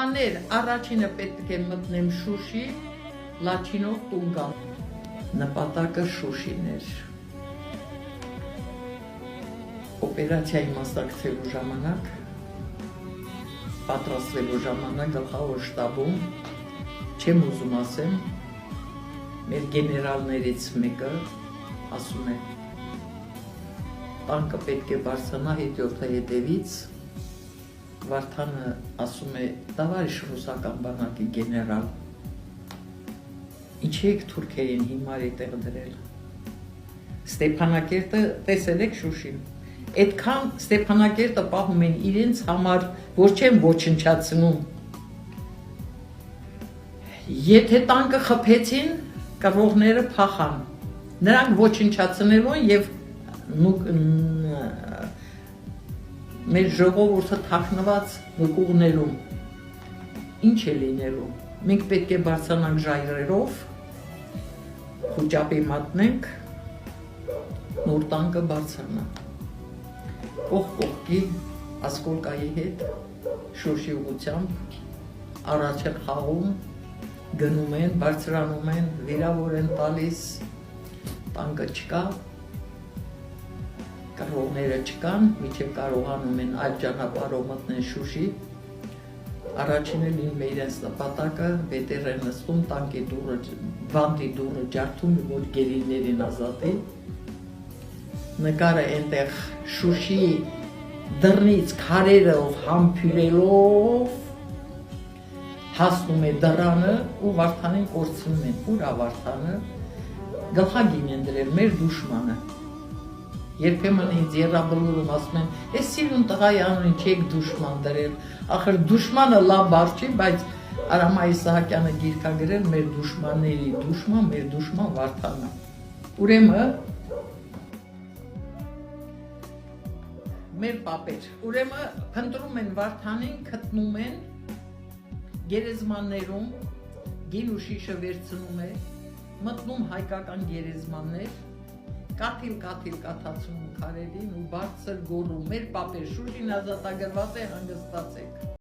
Տղաներ, առաջինը պետք է մտնեմ Շուշի, Լաչինով տուն գամ։ Նպատակը Շուշին էր։ Օպերացիայի մասնակցելու ժամանակ, պատրաստվելու ժամանակ գլխավոր շտաբում, չեմ ուզում ասեմ, մեր գեներալներից մեկը ասում է, տանկը պետք է բարձրանա հետիորդը հետևից, Վարդանը ասում է, տավարիշ ռուսական բանակի գեներալ, ինչի եք թուրքերին հիմարի տեղ դրել։ Ստեփանակերտը տեսել եք Շուշին, այդքան Ստեփանակերտը պահում են իրենց համար, որ չեն ոչնչացնում։ Եթե տանկը խփեցին, կռվողները փախան, նրանք ոչնչացնելու եւ մեր ժողովուրդը թաքնված նկուղներում ինչ է լինելու։ Մենք պետք է բարձրանանք ժայռերով, խուճապի մատնենք, նոր տանկը բարձրանա։ Կողքի Ասկոլկայի հետ Շուշի ուղղությամբ առաջ են խաղում, գնում են, բարձրանում են, վիրավոր են տալիս, տանկը չկա, կռվողները չկան, մինչև կարողանում են այլ ճանապարհով մտնել Շուշի, առաջինը լինում է իրենց նպատակը, վետեր են նստում, տանկի դուռը, բանտի դուռը ջարդում, որ գերիներին ազատի, նկարը այնտեղ Շուշի դռնից քարերով համբյուրելով հասնում է դռանը ու Վարդանին կորցնում են, ուր է Վարդանը, գլխագին են դրել մեր դուշմանը, երբեմն ինձ երրաբլուրում ասում են, ես սիրուն տղայի անունին չեք դուշման դրել, ախր դուշմանը լավ բառ չի, բայց Արամայի Սահակյանը գիրք ա գրել մեր դուշմանների դուշման, մեր դուշման Վարդանը։ Ուրեմն մեր պապեր, ուրեմն փնտրում են Վարդանին, գտնում են գերեզմաններում, գին ու շիշը վերցնում է, մտնում հայկական գերեզմաններ, կաթիլ կաթացում քարերին ու բարձր գոռում, մեր պապեր Շուշին ազատագրված է, հանգստացեք։